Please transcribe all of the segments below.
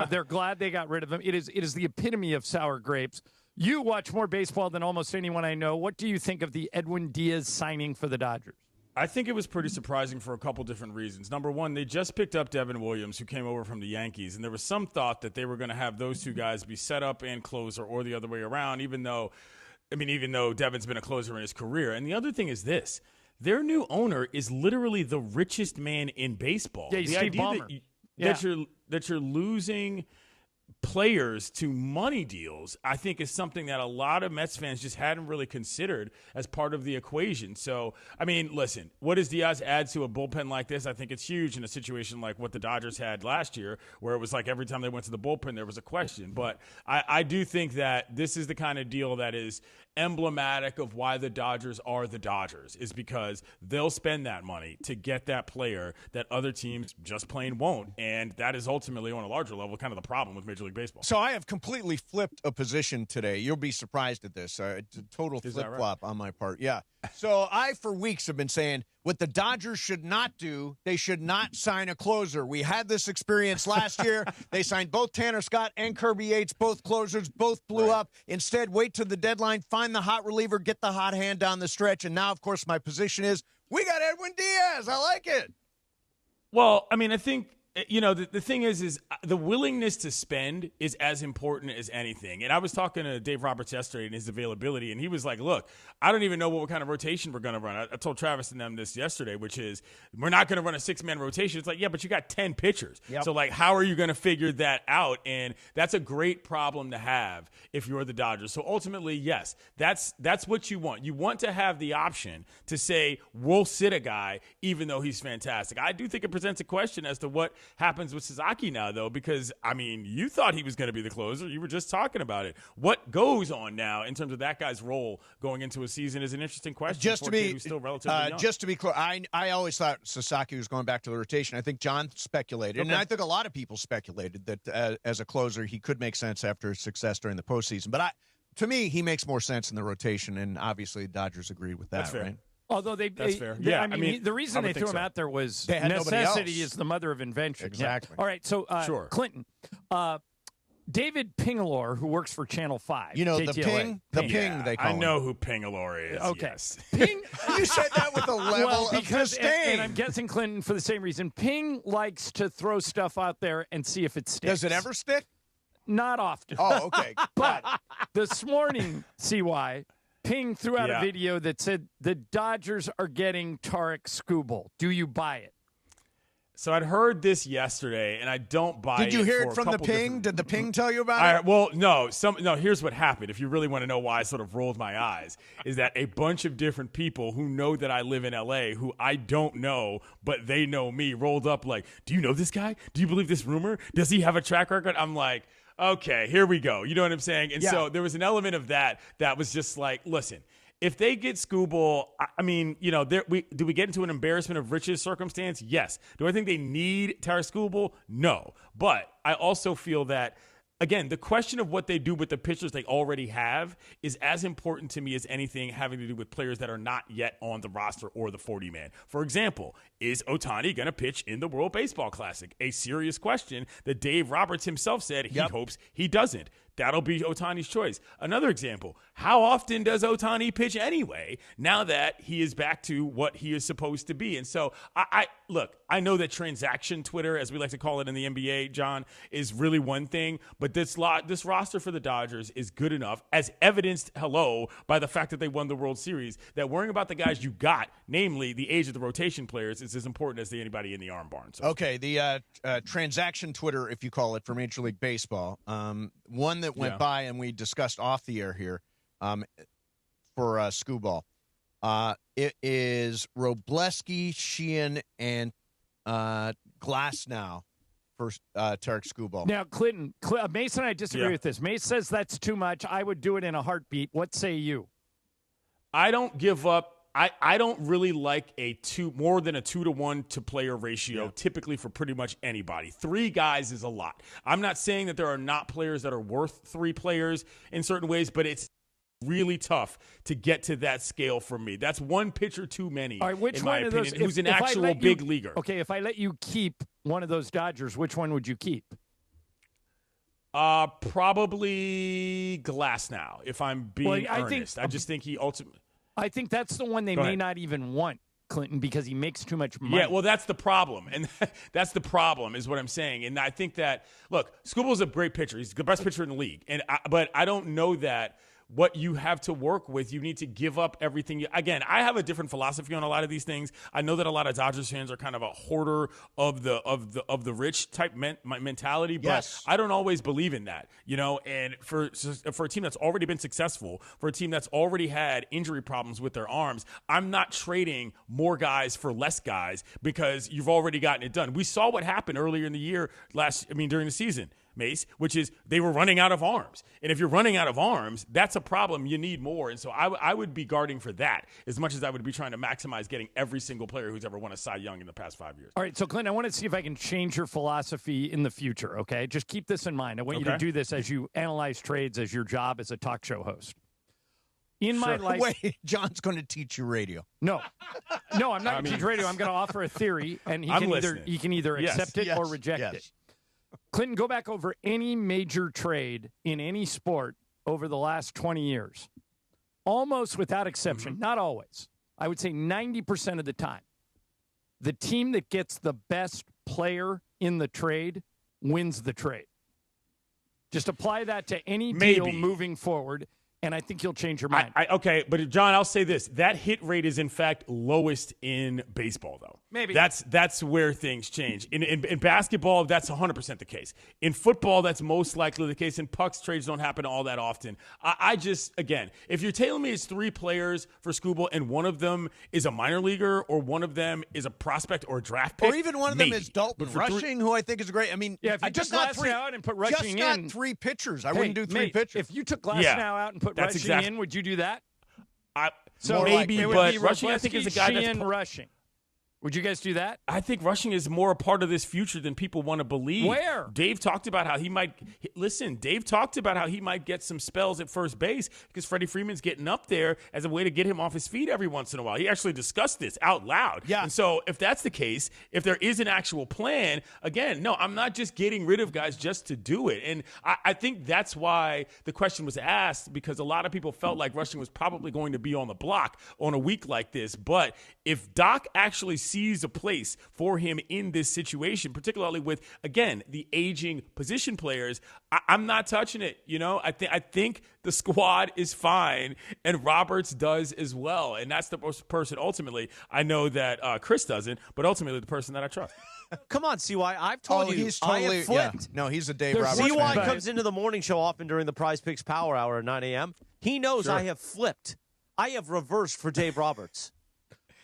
They're glad they got rid of him. It is the epitome of sour grapes. You watch more baseball than almost anyone I know. What do you think of the Edwin Díaz signing for the Dodgers? I think it was pretty surprising for a couple different reasons. Number one, they just picked up Devin Williams, who came over from the Yankees, and there was some thought that they were going to have those two guys be set up and closer or the other way around, even though Devin's been a closer in his career. And the other thing is this. Their new owner is literally the richest man in baseball. Yeah, the Steve Ballmer. That you're losing players to money deals, I think, is something that a lot of Mets fans just hadn't really considered as part of the equation. So, I mean, listen, what does Diaz add to a bullpen like this? I think it's huge in a situation like what the Dodgers had last year, where it was like every time they went to the bullpen, there was a question. But I do think that this is the kind of deal that is emblematic of why the Dodgers are the Dodgers, is because they'll spend that money to get that player that other teams just plain won't. And that is ultimately, on a larger level, kind of the problem with Major League Baseball. So I have completely flipped a position today. You'll be surprised at this. It's a total flip-flop on my part. Yeah. So I, for weeks, have been saying what the Dodgers should not do, they should not sign a closer. We had this experience last year. They signed both Tanner Scott and Kirby Yates, both closers, both blew up. Instead, wait to the deadline, find the hot reliever, get the hot hand down the stretch. And now, of course, my position is we got Edwin Díaz. I like it. Well, I mean, I think, you know, the thing is the willingness to spend is as important as anything. And I was talking to Dave Roberts yesterday and his availability, and he was like, look, I don't even know what kind of rotation we're going to run. I told Travis and them this yesterday, which is we're not going to run a 6-man rotation. It's like, yeah, but you got 10 pitchers. Yep. So, like, how are you going to figure that out? And that's a great problem to have if you're the Dodgers. So, ultimately, yes, that's what you want. You want to have the option to say, we'll sit a guy even though he's fantastic. I do think it presents a question as to what happens with Sasaki now, though, because, I mean, you thought he was going to be the closer. You were just talking about it. What goes on now in terms of that guy's role going into a season is an interesting question. Just to be still relatively young. Just to be clear, I always thought Sasaki was going back to the rotation. I think John speculated, and I think a lot of people speculated that as a closer he could make sense after his success during the postseason. But to me, he makes more sense in the rotation, and obviously the Dodgers agreed with that. That's fair. Right? Although that's fair. Yeah, I mean the reason they threw him out there was necessity is the mother of invention. Exactly. Yeah. All right, so sure. Clinton, David Pingalore, who works for Channel 5. You know, KTLA. the ping they call him. I know who Pingalore is. Okay. Yes. Ping, you said that with a level of disdain. And I'm guessing, Clinton, for the same reason. Ping likes to throw stuff out there and see if it sticks. Does it ever stick? Not often. Oh, okay. But this morning, CY, Ping threw out a video that said the Dodgers are getting Tarek Skubal. Do you buy it? So I'd heard this yesterday, and I don't buy it. Did you hear it from the Ping? Did the Ping tell you about it? Well, no. Here's what happened. If you really want to know why I sort of rolled my eyes, is that a bunch of different people who know that I live in L.A., who I don't know, but they know me, rolled up like, do you know this guy? Do you believe this rumor? Does he have a track record? I'm like, okay, here we go. You know what I'm saying? And so there was an element of that was just like, listen, if they get Skubal, I mean, you know, do we get into an embarrassment of riches circumstance? Yes. Do I think they need Tarek Skubal? No. But I also feel that, again, the question of what they do with the pitchers they already have is as important to me as anything having to do with players that are not yet on the roster or the 40-man. For example, is Ohtani going to pitch in the World Baseball Classic? A serious question that Dave Roberts himself said he hopes he doesn't. That'll be Ohtani's choice. Another example, how often does Ohtani pitch anyway now that he is back to what he is supposed to be? And so, I know that transaction Twitter, as we like to call it in the NBA, John, is really one thing, but this roster for the Dodgers is good enough, as evidenced, by the fact that they won the World Series, that worrying about the guys you got, namely the age of the rotation players, is as important as anybody in the arm barn. So. Okay, the transaction Twitter, if you call it, for Major League Baseball, one that went by and we discussed off the air here for Skubal. It is Robleski, Sheehan, and Glasnow for Tarek Skubal. Now, Clinton, Mason and I disagree with this. Mace says that's too much. I would do it in a heartbeat. What say you? I don't give up. I don't really like more than a 2-to-1 to player ratio, typically for pretty much anybody. 3 guys is a lot. I'm not saying that there are not players that are worth 3 players in certain ways, but it's really tough to get to that scale for me. That's one pitcher too many, all right, which in one my of opinion, those, who's an actual big leaguer. Okay, if I let you keep one of those Dodgers, which one would you keep? Probably Glasnow, if I'm being earnest. I just think he ultimately. I think that's the one they may not even want, Clinton, because he makes too much money. Yeah, well, that's the problem. And that's the problem is what I'm saying. And I think that, look, Skubal's a great pitcher. He's the best pitcher in the league. But I don't know that what you have to work with, you need to give up everything. Again, I have a different philosophy on a lot of these things. I know that a lot of Dodgers fans are kind of a hoarder of the rich type mentality, but I don't always believe in that. And for a team that's already been successful, for a team that's already had injury problems with their arms, I'm not trading more guys for less guys because you've already gotten it done. We saw what happened earlier in the year during the season, Mace, which is they were running out of arms. And if you're running out of arms, that's a problem. You need more. And so I would be guarding for that as much as I would be trying to maximize getting every single player who's ever won a Cy Young in the past 5 years. All right, so Clint, I want to see if I can change your philosophy in the future, okay? Just keep this in mind. I want you to do this as you analyze trades as your job as a talk show host. In my life, wait, John's going to teach you radio. No, I'm not going to teach radio. I'm going to offer a theory, and he can either accept it or reject it. Clinton, go back over any major trade in any sport over the last 20 years. Almost without exception, not always. I would say 90% of the time. The team that gets the best player in the trade wins the trade. Just apply that to any deal moving forward, and I think you'll change your mind. Okay, but John, I'll say this. That hit rate is, in fact, lowest in baseball, though. Maybe. That's where things change. In basketball, that's 100% the case. In football, that's most likely the case. In pucks, trades don't happen all that often. I just, again, if you're telling me it's 3 players for Skubal and one of them is a minor leaguer or one of them is a prospect or a draft pick, or even one of them is Dalton Rushing, who I think is great. I mean, if you took Glasnow out and put Rushing in. Just 3 pitchers. I wouldn't do 3 pitchers. If you took Glasnow out and put Rushing in, would you do that? Maybe, but Rushing, I think, is a guy that's Rushing. Would you guys do that? I think Rushing is more a part of this future than people want to believe. Where? Dave talked about how he might get some spells at first base because Freddie Freeman's getting up there as a way to get him off his feet every once in a while. He actually discussed this out loud. Yeah. And so if that's the case, if there is an actual plan, again, no, I'm not just getting rid of guys just to do it. And I think that's why the question was asked, because a lot of people felt like Rushing was probably going to be on the block on a week like this. But if Doc actually sees a place for him in this situation, particularly with, again, the aging position players, I'm not touching it. I think the squad is fine, and Roberts does as well. And that's the person ultimately. I know that Chris doesn't, but ultimately the person that I trust. Come on, CY. I've told you. He's totally, I have flipped. Yeah. No, he's a Dave Roberts fan. CY comes into the morning show often during the Prize Picks Power Hour at 9 a.m. He knows I have flipped. I have reversed for Dave Roberts.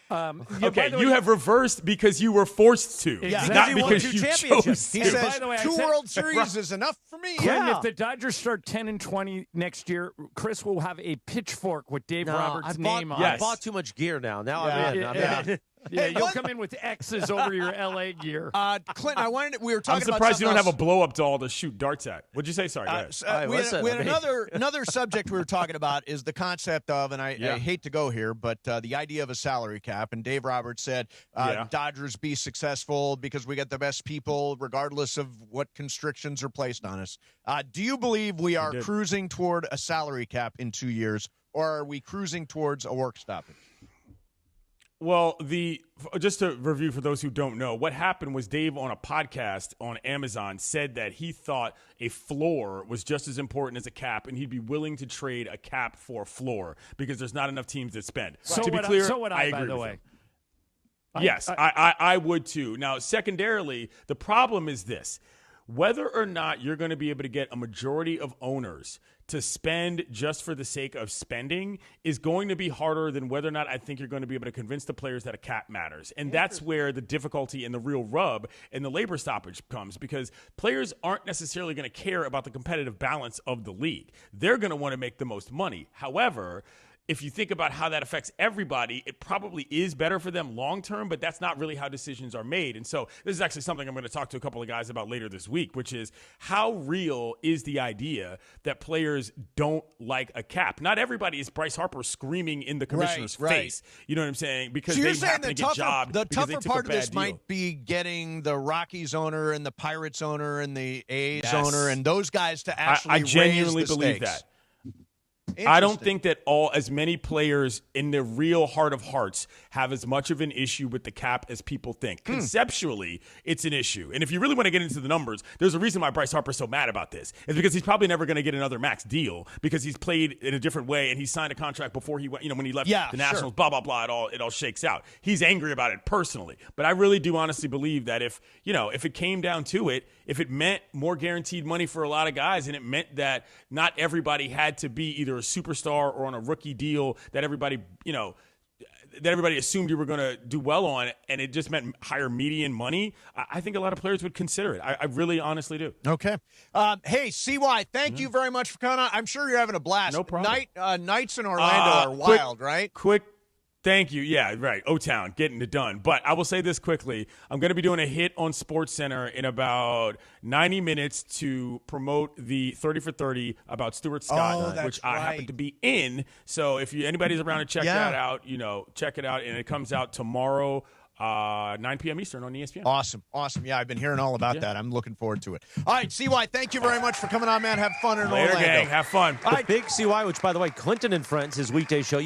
You have reversed because you were forced to, not because you chose to. He says, 2 World Series is enough for me. Yeah. If the Dodgers start 10-20 next year, Chris will have a pitchfork with Dave Roberts' name on it. I bought too much gear now. Now I'm in. Yeah, you'll come in with X's over your LA gear. Clinton, we were talking about. I'm surprised you don't have a blow-up doll to shoot darts at. What'd you say? Sorry. We had another subject we were talking about is the concept of, and I hate to go here, but the idea of a salary cap. And Dave Roberts said, Dodgers be successful because we get the best people regardless of what constrictions are placed on us. Do you believe we are cruising toward a salary cap in 2 years, or are we cruising towards a work stoppage? Well, just to review for those who don't know, what happened was Dave on a podcast on Amazon said that he thought a floor was just as important as a cap, and he'd be willing to trade a cap for a floor because there's not enough teams that spend. So to be clear, so would I agree by the with way. him. Yes, I would too. Now, secondarily, the problem is this. Whether or not you're going to be able to get a majority of owners to spend just for the sake of spending is going to be harder than whether or not I think you're going to be able to convince the players that a cap matters. And that's where the difficulty and the real rub and the labor stoppage comes, because players aren't necessarily going to care about the competitive balance of the league. They're going to want to make the most money. However, if you think about how that affects everybody, it probably is better for them long term, but that's not really how decisions are made. And so this is actually something I'm going to talk to a couple of guys about later this week, which is how real is the idea that players don't like a cap? Not everybody is Bryce Harper screaming in the commissioner's face. You know what I'm saying? Because so they happen to get jobbed. The tougher part of this might be getting the Rockies owner and the Pirates owner and the A's owner and those guys to actually I genuinely raise the believe stakes. that. I don't think that as many players in their real heart of hearts have as much of an issue with the cap as people think. Conceptually, it's an issue. And if you really want to get into the numbers, there's a reason why Bryce Harper's so mad about this. It's because he's probably never going to get another max deal because he's played in a different way and he signed a contract before he went, when he left the Nationals, blah, blah, blah, it all shakes out. He's angry about it personally. But I really do honestly believe that if it came down to it, if it meant more guaranteed money for a lot of guys and it meant that not everybody had to be either a superstar or on a rookie deal that everybody assumed you were going to do well on, and it just meant higher median money, I think a lot of players would consider it. I really honestly do. Okay. Hey, CY, thank you very much for coming on. I'm sure you're having a blast. No problem. Nights in Orlando are wild, right? Thank you. Yeah, right. O-Town, getting it done. But I will say this quickly. I'm going to be doing a hit on SportsCenter in about 90 minutes to promote the 30 for 30 about Stuart Scott, which I happen to be in. So if anybody's around to check that out, check it out. And it comes out tomorrow, 9 p.m. Eastern on ESPN. Awesome. Yeah, I've been hearing all about that. I'm looking forward to it. All right, CY, thank you very much for coming on, man. Have fun in Orlando. Later, gang. Have fun. All right, Big CY, which, by the way, Clinton and Friends, his weekday show.